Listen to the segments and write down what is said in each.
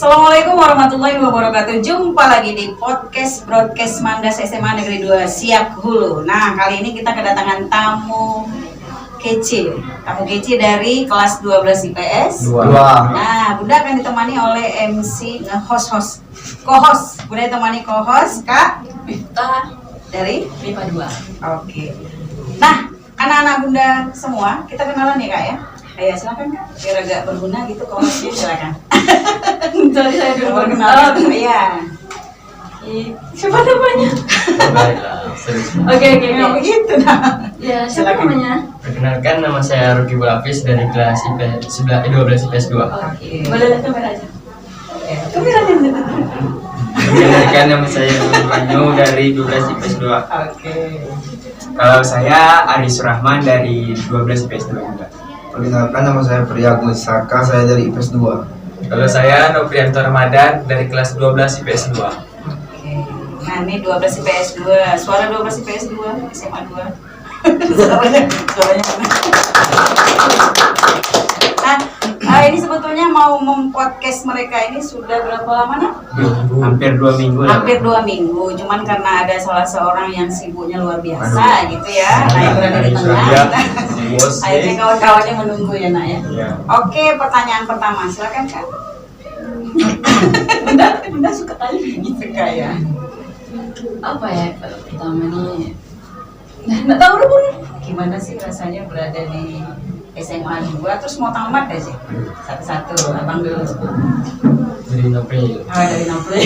Assalamualaikum warahmatullahi wabarakatuh. Jumpa lagi di broadcast Mandas SMA Negeri 2 Siak Hulu. Nah, kali ini kita kedatangan tamu kece dari kelas 12 IPS 2. Nah, Bunda akan ditemani oleh MC co-host. Bunda ditemani co-host Kak Bifta dari MIPA 2. Oke. Nah, anak-anak Bunda semua, kita kenalan ya Kak ya. Ayo silakan Kak, biar agak berguna gitu co-hostnya, silakan. Jadi saya dulu Perkenalan. Iya. Siapa namanya? Oke. Memang begitu nah. Ya, siapa Silakan. namanya? Perkenalkan, nama saya Ruki Bulafis dari kelas IPS 12 IPS 2. Oke. Boleh lihat kamera aja. Kameranya. Perkenalkan, nama saya Banyu dari 12 IPS 2. Oke. Kalau saya Aris Rahman dari 12 IPS 2 juga. Perkenalkan, nama saya Priyagus Saka, saya dari IPS 2. Kalau saya Noprianto Ramadan dari kelas 12 IPS 2. Oke. Nah, ini 12 IPS 2. Suara 12 IPS 2, SMA 2. Suaranya mana? Nah, ini sebetulnya mau mempodcast mereka ini sudah berapa lama nak? Hampir 2 minggu lah. Hampir 2 minggu, cuman karena ada salah seorang yang sibuknya luar biasa gitu ya. Nah, yang berada di tengah. Akhirnya kawan-kawannya menunggu ya nak ya. Iya. Oke, pertanyaan pertama, silakan Kak. Bunda suka tanya Gitu Kak ya. apa ya kalau pertama nih? Nggak tahu dulu Bun. Gimana sih rasanya berada di SMA 2 terus mau tamat aja? Satu-satu, abang dulu. Dari Nopri. Dari Nopri.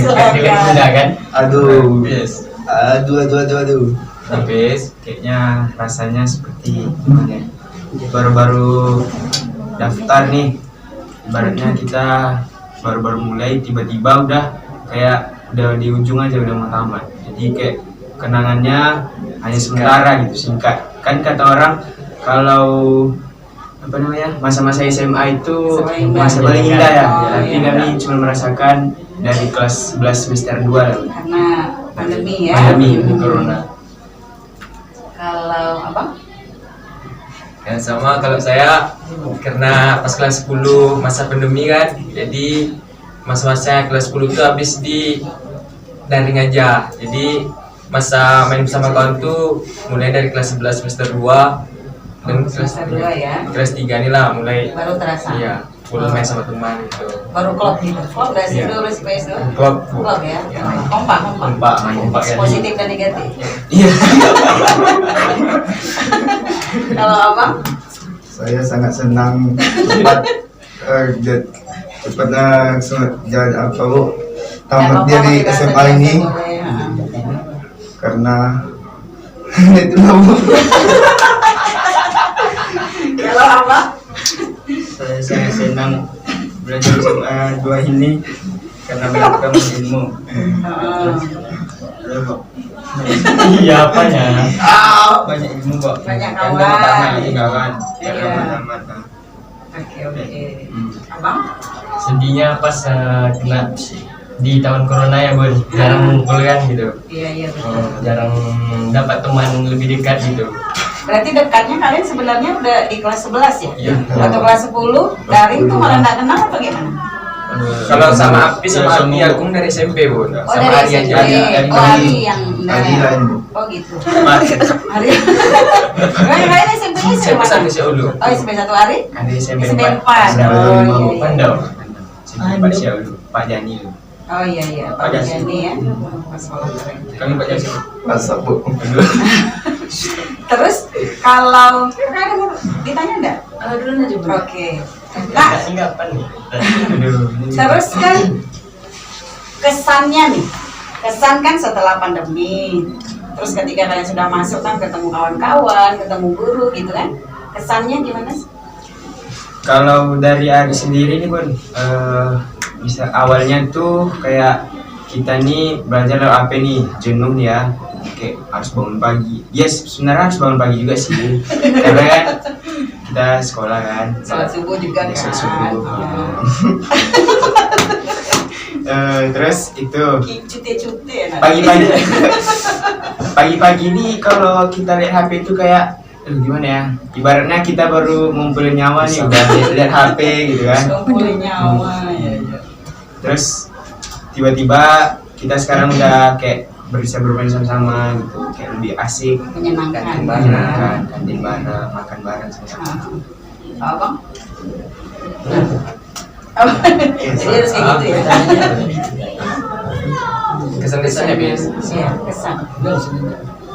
Dari Bunda kan? Aduh, Yes. aduh. Habis kayaknya rasanya seperti gimana ya? Baru-baru daftar nih, ibaratnya kita baru-baru mulai tiba-tiba udah kayak udah di ujung aja udah mau tamat. Jadi kayak kenangannya hanya sementara gitu, singkat. Kan kata orang kalau apa namanya, masa-masa SMA itu masa paling indah ya. Tapi kami cuma merasakan dari kelas 11 semester 2 lah. Karena pandemi ya. Pandemi corona. Kalau abang? Yang sama kalau saya karena pas kelas 10 masa pandemi kan, jadi masa-masa kelas 10 itu habis di daring aja. Jadi masa main bersama kawan tuh mulai dari kelas 11 semester 2 dan Semester 2 ya. kelas 3 nih lah mulai Baru terasa. iya full main sama teman gitu. Baru klop gitu. Klop gak sih Iya. 12 IPS 2? Klub. Klop ya. Iya. Kompak. Main kompak ya. Positif dan negatif. Iya. Kalau abang? Saya sangat senang cepatnya apa bu tamat dari SMA ini karena itu lah bu. Kalau abang? Saya sangat senang belajar SMA 2 ini karena mendapat ilmu. Iya, apanya? Banyak ilmu kok. Banyak Yang kawan. pertama ini kawan. Iya. Yang pertama. Oke. Abang? Sedihnya pas kena di tahun corona ya Bun, jarang ngumpul kan gitu. Iya betul. Jarang dapat teman lebih dekat gitu. Berarti dekatnya kalian sebenarnya udah di kelas 11 ya? Iya. Waktu kelas 10 daring tuh malah nggak kenal atau gimana? Kalau sama Api sama Abi aku dari SMP, Bu. Oh Sama dari Ari SMP. aja. Oh Ari yang Ari lain bu. Oh gitu. Ari. Kalian SMP-nya SMP mana? sampai Siaulu. Oh SMP 1 Ari? Ada SMP SMP 4. 4. Oh iya. Pandau. Pak Syahulu, Pak Jani. Oh iya. Pak Jani ya. Kami Pak Jasi. Asap bu. Terus kalau ada mau ditanya enggak? Dulu aja Bun. Oke. Nah, Enggak apa nih. terus kan kesannya nih, kesan kan setelah pandemi, terus ketika kalian sudah masuk kan ketemu kawan-kawan, ketemu guru gitu kan, kesannya gimana sih? Kalau dari Ari sendiri nih Bun, bisa awalnya tuh kayak kita nih belajar lewat apa nih, jenuh ya, kayak harus bangun pagi. Yes, sebenarnya harus bangun pagi juga sih, karena kan kita sekolah kan. Sholat subuh juga kan? Sholat subuh. Ya. Terus itu Cute-cute ya. pagi-pagi ini kalau kita lihat HP itu kayak gimana ya, ibaratnya kita baru ngumpulin nyawa nih udah lihat HP gitu kan. Ngumpulin nyawa ya. Terus tiba-tiba kita sekarang udah kayak bisa bermain sama-sama gitu, kayak lebih asik, Menyenangkan. kantin bareng, makan bareng sama-sama. Abang? Oh, jadi harus kayak gitu ya? Kesan-kesannya bis. Iya, kesan.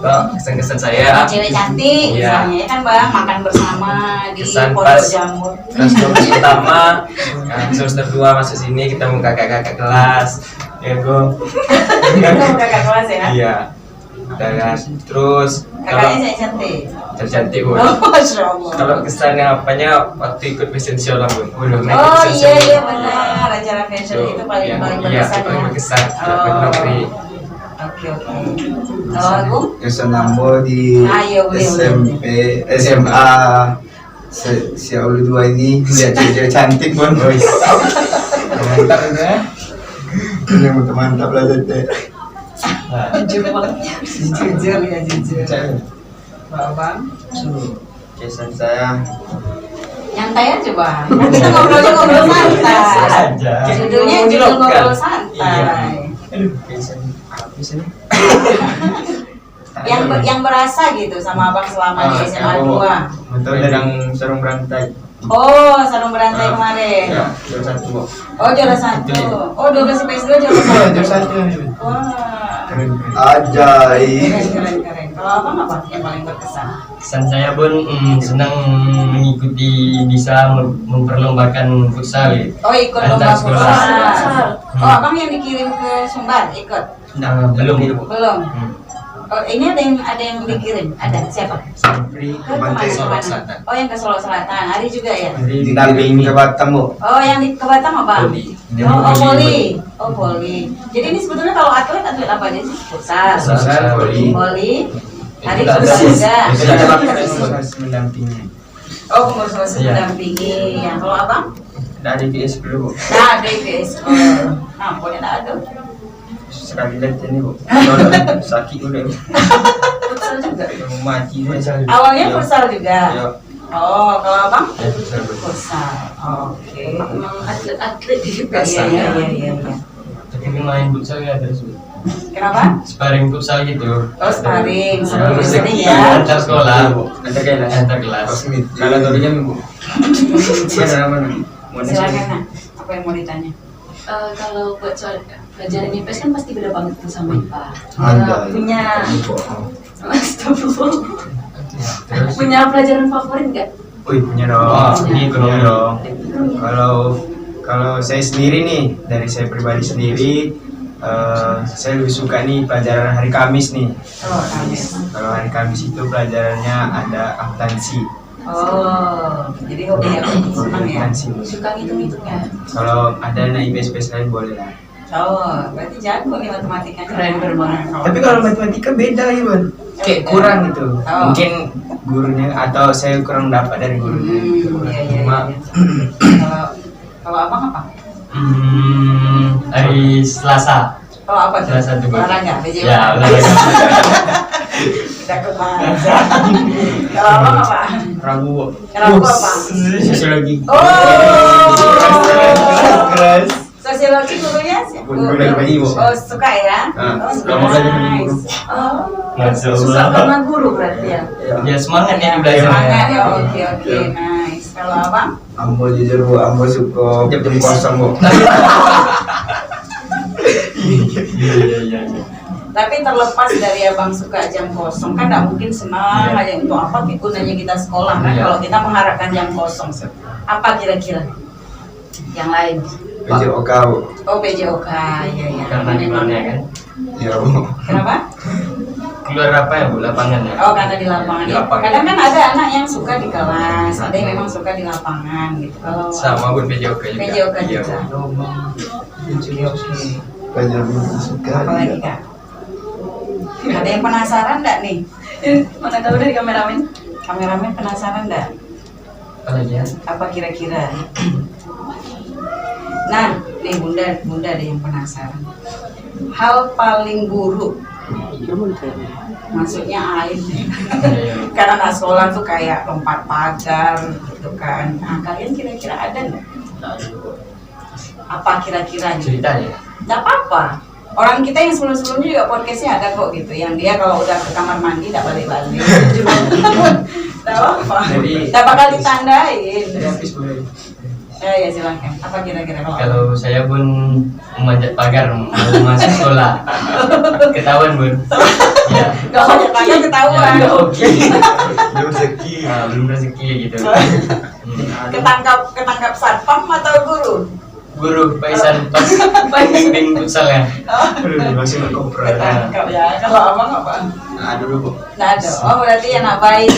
Kalau kesan-kesan saya Cewek cantik, Iya. misalnya ya kan bang, makan bersama di Kesan pondok pas. jamur. kelas 12 pertama, semester 2 masuk sini ketemu kakak-kakak kelas, ya go. Kamu kakak kelas ya? Iya. Udah kan. Terus kalau Kakaknya saya cantik. cantik bun. Oh, Masya Allah. Kalau kesannya apanya waktu ikut fashion show lah bun. Waduh, naik Oh fashion iya show. iya benar, acara fashion Tuh, itu paling iya, paling iya, berkesan paling ya. berkesan. Oh. Negeri. Oke oke. Kalau aku? Kesan Ambo di Ayo, boleh, SMP, SMA. Si Aulu dua ini lihat cewek cantik pun. Komentar udah. Ini mantap lah tete. Jujur banget. Jujur ya jujur. Bang. Kesan saya Nyantai aja bang. Kan kita ngobrol santai. Judulnya judul ngobrol santai. kesan apa sih? Yang berasa gitu sama abang selama di SMA 2. Betul yang sarung berantai. Oh, sarung berantai kemarin. Ya, juara satu. Bu. Oh, juara 1. Oh, 12 PS2 juara 1. Juara satu. Wah. Keren. Ajaib. Keren. Kalau abang apa yang paling berkesan? Kesan saya pun senang mengikuti bisa memperlombakan futsal gitu. Oh, ikut Antar lomba sekolah. futsal. Oh, abang yang dikirim ke Sumbar ikut? Belum. Belum. Oh, ini ada yang dikirim. Ada siapa? Sapri Ke Bantai, kemana? Solo Selatan. Oh, yang ke Solo Selatan. Hari juga ya? di Dikirim ke Batam bu. Oh, yang di ke Batam apa? Poli. Poli. Oh, poli. Jadi ini sebetulnya kalau atlet apa aja sih? Futsal. Futsal, voli. Poli. Hari Itu juga ada. juga. Itu ada proses mendampingi. Oh, pengurus OSIS Iya. mendampingi. Yang kalau abang? Dari PS dulu, Bu. Nah, DPS. Nah, pokoknya nggak ada. Sekali lihat ini, Bu. Kalau sakit udah, Bu. Futsal juga. Mau mati saya. Awalnya Iya. futsal juga. Iya. Oh, kalau abang? Ya, futsal. Futsal. Oke. Emang atlet-atlet gitu Iya, iya. Tapi main futsal ya terus. Kenapa? Sparring futsal gitu. Oh, sparring. Sebelum Terus sering ya. antar sekolah, Ada kelas. antar kelas. Kalau turunnya, Bu. Ada mana? Mau Silakan, Nak. Apa yang mau ditanya? Kalau buat soal pelajaran IPS kan pasti beda banget tuh sama IPA. Ada. Punya Astagfirullah. Terus Punya pelajaran favorit nggak? Wih, punya dong. Wah, Punya dong. Kalau saya sendiri nih, dari saya pribadi sendiri, saya lebih suka nih pelajaran hari Kamis nih. Oh, Kamis. Kalau hari Kamis itu pelajarannya ada akuntansi. Oh, jadi hobi ya, senang ya. Akuntansi. Suka ngitung-ngitungnya. Kalau ada anak IPS lain boleh lah. Oh, berarti jago nih matematikanya. Keren banget. Tapi kalau matematika beda ya, Bang. Kayak kurang gitu. Oh. Mungkin gurunya atau saya kurang dapat dari gurunya. Iya. Cuma Kalau abang apa? hari Selasa. Oh, apa tuh? Selasa tuh. Olahraga, BJO. Ya, olahraga. Kita kemana? Kalau abang apa? Rabu. Rabu apa? Sosiologi. Oh, Keras. sosiologi gurunya siapa? Guru dari bayi, Bu. Oh, suka ya? Ah, Oh, suka belajar dari guru. nice. Oh, Masya Susah Allah. karena guru berarti ya. Ya semangat ya, ya belajar. semangat ya. Oke, nice. Kalau abang? Ambo jujur bu, Ambo suka jam kosong bu. Iya. Tapi terlepas dari abang suka jam kosong, kan nggak mungkin senang aja untuk apa gunanya kita sekolah kan Iya. kalau kita mengharapkan jam kosong. Apa kira-kira yang lain? PJOK bu. Oh, PJOK, iya. Karena di mana kan? Iya bu. Kenapa? Keluar apa ya bu? Lapangan ya? Oh, karena di lapangan. Di Ya, lapangan. kadang kan ada anak yang suka di kelas, ada yang memang suka di lapangan gitu. Kalau Sama pun PJOK juga. PJOK Iya, juga. Bu. Oke. Banyak suka. Apa lagi kak? Ada yang penasaran nggak nih? Mana tahu dari kameramen. Kameramen penasaran nggak? Apa lagi ya? Apa kira-kira? Nah, nih bunda ada yang penasaran. Hal paling buruk, maksudnya aib. Karena anak sekolah tuh kayak lompat pagar gitu kan. Nah, kalian kira-kira ada nggak? Apa kira-kira gitu? cerita ya. Nggak apa-apa. Orang kita yang sebelum-sebelumnya juga podcastnya ada kok gitu. Yang dia kalau udah ke kamar mandi nggak balik-balik. Nggak apa-apa. Jadi- Nggak bakal ditandain. Habis boleh. Ya silakan. Apa kira-kira Kalau saya pun memanjat pagar mau masuk sekolah, ketahuan bun. Ya. nggak banyak banyak ketahuan. Ya, oke. Belum rezeki. Nah, belum rezeki gitu. Ketangkap satpam atau guru? Guru Paisan pas bimbing futsal ya. Masih berkompro. Ketangkap ya. Kalau abang apa? Nah, dulu bu. Nah, ada. Oh berarti anak baik.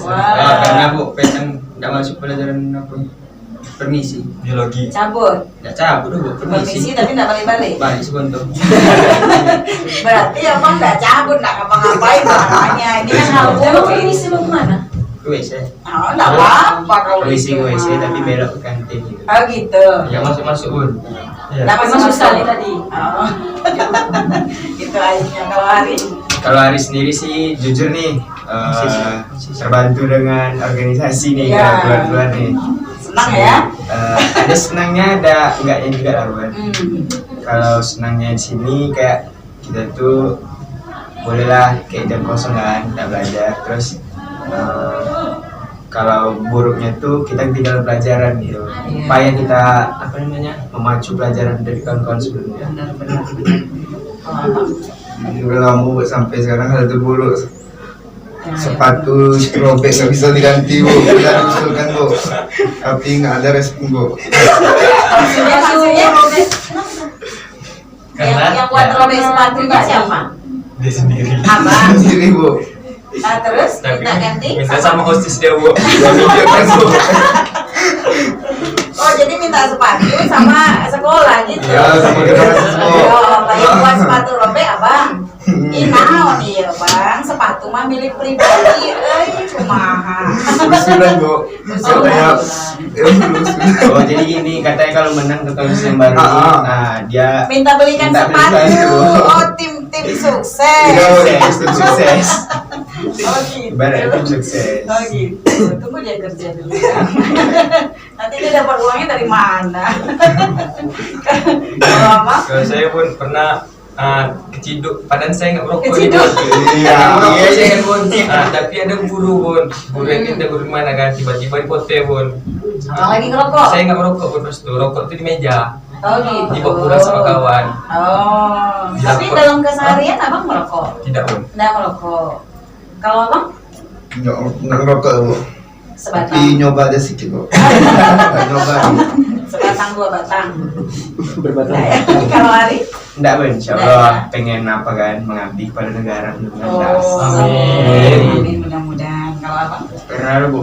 Karena Wah. bu pengen nggak masuk pelajaran apa? Permisi. Biologi. Cabut. Nggak cabut bu, Permisi tapi nggak balik-balik. Balik sebentar. Berarti abang nggak cabut, nggak ngapa-ngapain makanya. Ini kan hal Emang buruk. ini sih mau kemana? WC. Oh, nggak apa-apa kalau WC itu WC mah. tapi belok ke kantin gitu. Oh gitu. Ya masuk bun. Ya. Nggak Masuk masuk sekali sekali. tadi. Oh. Itu aja kalau hari. Kalau Ari sendiri sih jujur nih terbantu dengan organisasi nih Iya. keluar-keluar nih. Senang ya? Ada senangnya ada enggaknya juga lah Ruan. Hmm. Kalau senangnya di sini kayak kita tuh bolehlah kayak jam kosong kan kita belajar terus kalau buruknya tuh kita tinggal pelajaran gitu Iya. supaya kita apa namanya memacu pelajaran dari kawan-kawan sebelumnya. Benar-benar. Kalau abang? Udah lama bu, sampai sekarang hal terburuk. Ya, Sepatu robek nggak bisa diganti bu, udah diusulkan bu, tapi nggak ada respon bu. Maksudnya Karena yang buat ya, robek sepatunya siapa? dia sendiri. Abang. Sendiri bu. Nah terus Tapi kita ganti minta sama hostess dia bu. Kan, bu. Oh jadi minta sepatu sama sekolah gitu. Ya, sama generasi bu. Oh, yang buat sepatu robek abang. Naon iya bang, sepatu mah milik pribadi, kumaha. Usulan bu. Katanya, Oh jadi gini katanya kalau menang ke kampus yang baru ini, nah dia Minta belikan Minta sepatu. belikan. Oh tim sukses. sukses, tim sukses. Oh gitu. Ibarat tim sukses. Oh gitu. Tunggu dia kerja dulu. Nanti dia dapat uangnya dari mana? Kalau apa? Kalau saya pun pernah keciduk, padahal saya nggak merokok Keciduk? Iya, Iya saya kan Bun. Tapi ada guru bun, guru yang kita guru di mana kan, tiba-tiba di pote bun. Abang lagi ngerokok. Saya nggak merokok bun, pas itu rokok itu di meja, Oh gitu. dibawa pulang sama kawan. Oh. Tapi Iya, dalam keseharian abang merokok? Tidak bun. Nggak merokok. Kalau abang nggak ngerokok bu. Tapi sebatang. nyoba aja sedikit bu. Nyoba. Sebatang dua batang. Berbatang. Kalau hari? Enggak Bun, insya Allah pengen apa kan mengabdi kepada negara mudah-mudahan. Oh. Amin. Amin mudah-mudahan. Kalau abang? Pernah Bu,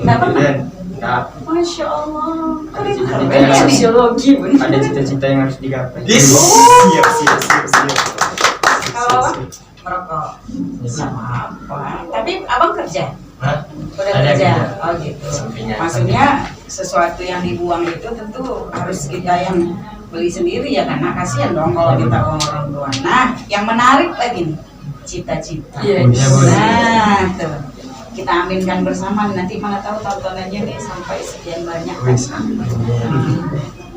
Nggak pernah? dan enggak Masya Allah. Keren Cita-cita keren. yang- Sosiologi bun. ada cita-cita yang harus digapai. Yes. Siap. Kalau abang? Merokok. Sama apa? Tapi abang kerja? Hah? Udah Ada kerja? kerja. Oh gitu. Sampingan. Maksudnya sesuatu yang dibuang itu tentu harus kita yang beli sendiri ya karena kasihan dong kalau kita uang orang tua. Nah, yang menarik lagi nih cita-cita. Iya. Iya, Bu. Nah, tuh. Kita aminkan bersama nanti mana tahu tontonannya nih sampai sekian banyak. Wis.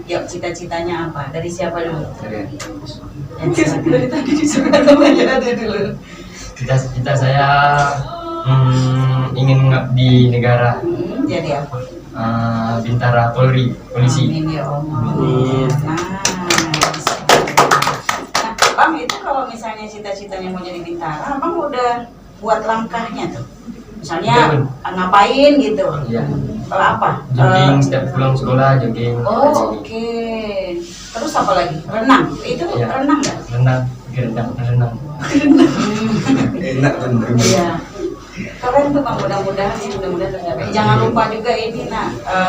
Yuk cita-citanya apa? Dari siapa dulu? Keren. Dari tadi disuruh namanya ada dulu. Cita-cita saya ingin mengabdi negara, Jadi apa? Bintara Polri, polisi. Amin ya Allah. Amin. Nice. Nah, Bang itu kalau misalnya cita-citanya mau jadi bintara, Abang udah buat langkahnya tuh. Iya, Misalnya Bun. ngapain gitu. Iya. Kalau apa? Jogging setiap pulang sekolah, jogging. Oh, oke. Terus apa lagi? Renang. Itu Iya. renang nggak? Renang, renang. Enak bener. Iya. Keren tuh Bang, mudah-mudahan tercapai. Jangan lupa juga ini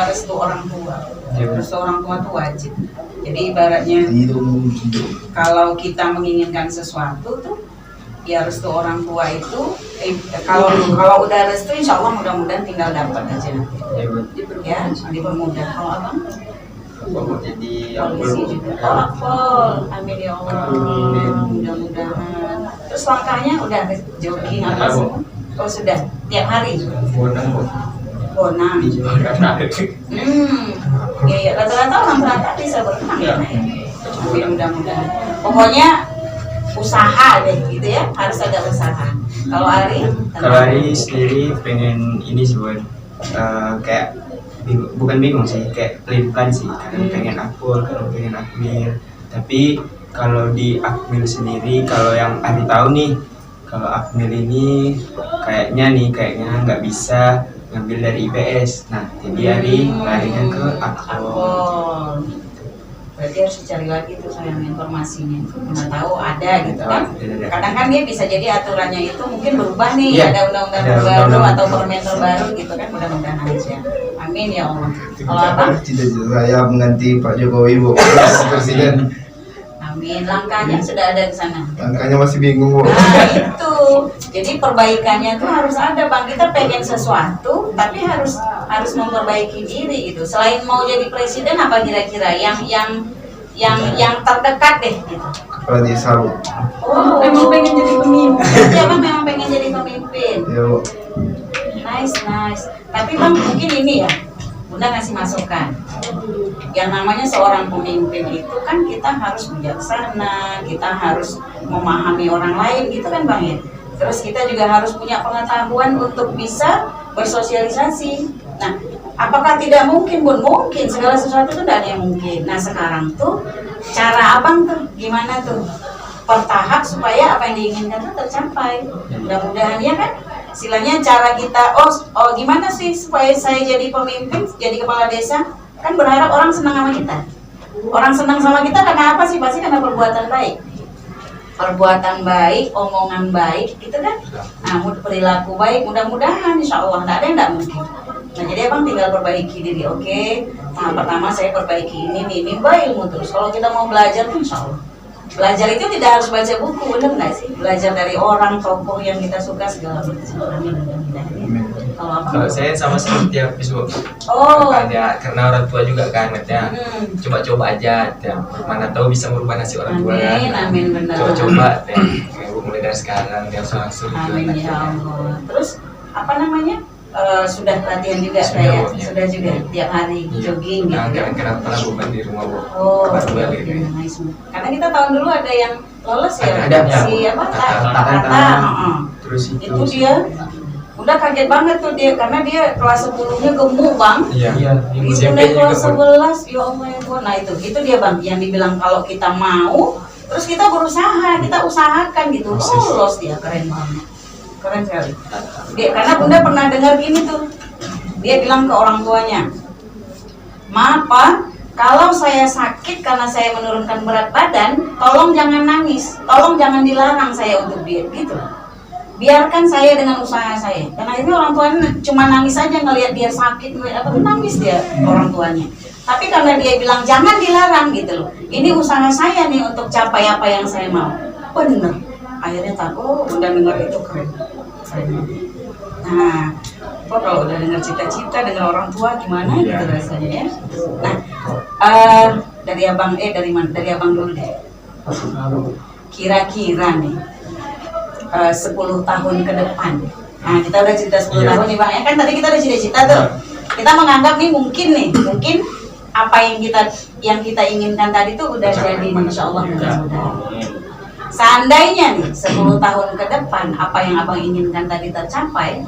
restu orang tua. Iya, Bu. Restu orang tua tuh wajib. Jadi ibaratnya Hidung. kalau kita menginginkan sesuatu tuh ya restu orang tua itu kalau udah restu insya Allah mudah-mudahan tinggal dapat aja nanti Iya, Bu. ya dipermudah. Kalau abang Mau jadi polisi juga Pol, amin ya Allah, mudah-mudahan. Terus langkahnya udah jogging apa Apa, Bu? semua? Oh sudah tiap hari Bonang Bu. bonang. Di Jakarta. Iya, rata-rata orang Terangkat bisa berenang ya. Nak, ya. Mudah-mudahan. Pokoknya usaha deh gitu ya, harus ada usaha. Kalau Ari? Kalau Ari sendiri pengen ini sih buat kayak bukan bingung sih, kayak pelin-pelan sih. Kadang pengen akpol, kadang pengen akmil. Tapi kalau di akmil sendiri, kalau yang Ari tahu nih, kalau akmil ini kayaknya nggak bisa ngambil dari IPS. Nah, jadi Ari larinya ke akpol. Akpol. Berarti harus dicari lagi tuh sayang informasinya. Mana tahu ada gitu kan. Kadang kan dia bisa jadi aturannya itu mungkin berubah nih, Iya, ada undang-undang ada baru undang-undang. atau permen terbaru gitu kan, mudah-mudahan aja. Amin ya Allah. Kalau apa? Cita-cita saya mengganti Pak Jokowi, Bu. Presiden. Amin. Langkahnya sudah ada di sana. Angkanya masih bingung, Bu. Nah itu, jadi perbaikannya tuh harus ada bang. Kita pengen sesuatu, tapi harus memperbaiki diri gitu. Selain mau jadi presiden, apa kira-kira yang terdekat deh gitu. Kepala desa, Bu. Oh, Memang pengen jadi pemimpin. berarti abang memang pengen jadi pemimpin. Iya, Bu. Nice. Tapi bang mungkin ini ya, Bunda ngasih masukan. Yang namanya seorang pemimpin itu kan kita harus bijaksana, kita harus memahami orang lain gitu kan bang ya. Terus kita juga harus punya pengetahuan untuk bisa bersosialisasi. Nah, apakah tidak mungkin Bun? Mungkin, segala sesuatu itu tidak ada yang mungkin. Nah sekarang tuh cara abang tuh gimana tuh? Bertahap supaya apa yang diinginkan itu tercapai. Mudah-mudahan ya kan. Istilahnya cara kita, oh gimana sih supaya saya jadi pemimpin, jadi kepala desa? Kan berharap orang senang sama kita. Orang senang sama kita karena apa sih? Pasti karena perbuatan baik. Perbuatan baik, omongan baik, gitu kan? Nah, perilaku baik, mudah-mudahan insya Allah nggak ada yang nggak mungkin. Nah, jadi abang tinggal perbaiki diri, oke? Tahap pertama saya perbaiki ini baik ilmu terus. Kalau kita mau belajar tuh insya Allah. Belajar itu tidak harus baca buku, bener nggak sih? Belajar dari orang, tokoh yang kita suka segala macam. Amin. Kalau apa? Kalau saya sama seperti Hafiz, Bu. Oh. Makanya karena orang tua juga kan katanya coba-coba aja, ya. Mana tahu bisa merubah nasib orang tua kan. Amin, benar. Coba-coba ya. Mulai dari sekarang dia langsung Amin ya Allah. Terus apa namanya? Sudah latihan juga Sudah, saya, Bu, ya. sudah juga tiap hari jogging gitu. Nah, ya. kenapa pernah beban di rumah, Bu? Oh, Baru balik oke, ini. nice. Karena kita tahun dulu ada yang lolos ya, Ada, si apa? Tata. Heeh. Terus Itu dia udah kaget banget tuh dia karena dia kelas 10-nya gemuk bang. Iya. Itu SMP naik juga, kelas Bu. 11, ya Allah ya Tuhan. Nah itu dia bang, yang dibilang kalau kita mau, terus kita berusaha, kita usahakan gitu. Lolos dia, keren banget, keren sekali. Dia, karena Bunda pernah dengar gini tuh, dia bilang ke orang tuanya, maaf Pak, kalau saya sakit karena saya menurunkan berat badan, tolong jangan nangis, tolong jangan dilarang saya untuk diet gitu. Biarkan saya dengan usaha saya. Dan akhirnya orang tuanya cuma nangis aja ngelihat dia sakit, ngelihat apa tuh nangis dia orang tuanya. Tapi karena dia bilang jangan dilarang gitu loh. Ini usaha saya nih untuk capai apa yang saya mau. Bener. Akhirnya tak, Bunda dengar itu keren. Nah, kalau udah dengar cita-cita, dengar orang tua gimana gitu rasanya ya. Nah, dari abang dari abang dulu deh. Kira-kira nih 10 tahun ke depan. Nah, kita udah cerita 10 tahun nih Bang ya. Kan tadi kita udah cita-cita tuh. Kita menganggap nih mungkin apa yang kita inginkan tadi tuh udah jadi, insya Allah mudah-mudahan. Seandainya nih 10 tahun ke depan apa yang abang inginkan tadi tercapai,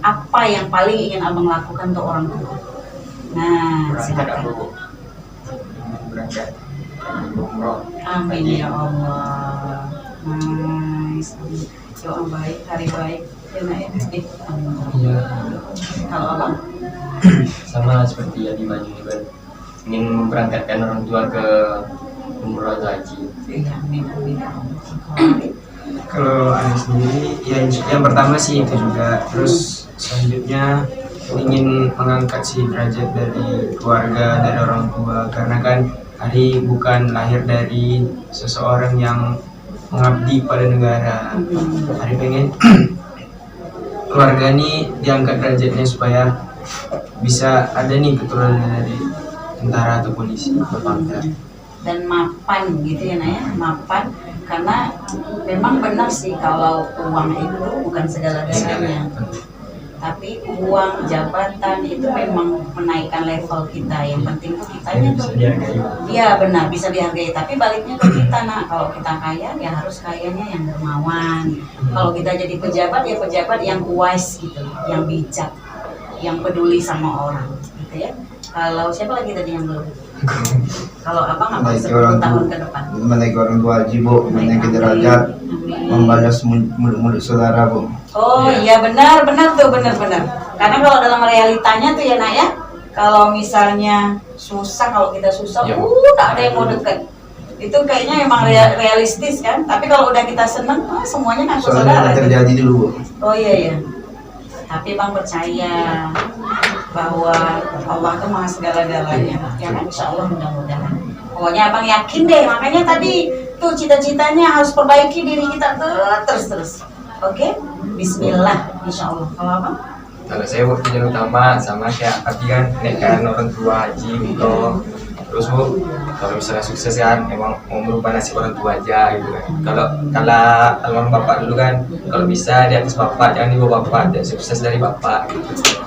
apa yang paling ingin abang lakukan untuk orang tua? Nah, silakan. berangkat. Amin ya Allah. Nice. Doa baik, hari baik. Ya nak ya. Amin. Iya. Kalau abang? Sama seperti yang dimaju juga, ingin memberangkatkan orang tua ke umroh atau haji. Iya, amin. Kalau Anies sendiri, ya yang pertama sih itu juga. Terus selanjutnya ingin mengangkat si derajat dari keluarga, dari orang tua. Karena kan Ari bukan lahir dari seseorang yang mengabdi pada negara. Ari pengen keluarga ini diangkat derajatnya supaya bisa ada nih keturunan dari tentara atau polisi atau pangkat. Dan mapan gitu ya Naya, mapan. Karena memang benar sih kalau uang itu bukan segala-galanya. Tapi uang, jabatan itu memang menaikkan level kita. Yang penting tuh kitanya tuh. Iya benar, bisa dihargai. Tapi baliknya ke kita, nah kalau kita kaya ya harus kayanya yang dermawan. Kalau kita jadi pejabat ya pejabat yang wise gitu, yang bijak, yang peduli sama orang, gitu ya. Kalau siapa lagi tadi yang belum? Kalau abang apa 10 tahun ke depan? Menaiki orang tua haji bu, menaiki derajat, membalas mulut-mulut saudara bu. Oh iya benar tuh benar. Karena kalau dalam realitanya tuh ya nak ya, kalau misalnya susah, kalau kita susah, tak ada yang mau deket. Itu kayaknya memang realistis kan. Tapi kalau udah kita seneng, semuanya ngaku Soalnya saudara. terjadi dulu bu. Oh iya. Tapi bang percaya bahwa Allah tuh maha segala-galanya. Ya kan, insya Allah mudah-mudahan. Pokoknya abang yakin deh. Makanya tadi tuh cita-citanya harus perbaiki diri kita terus. Oke? Bismillah, insya Allah. Kalau abang? Kalau saya buat tujuan utama sama kayak Abi kan, naikkan orang tua haji gitu. Terus bu, kalau misalnya sukses kan, emang mau merubah nasib orang tua aja gitu kan. Kalau almarhum bapak dulu kan, kalau bisa di atas bapak, jangan di bawah bapak, dan sukses dari bapak gitu.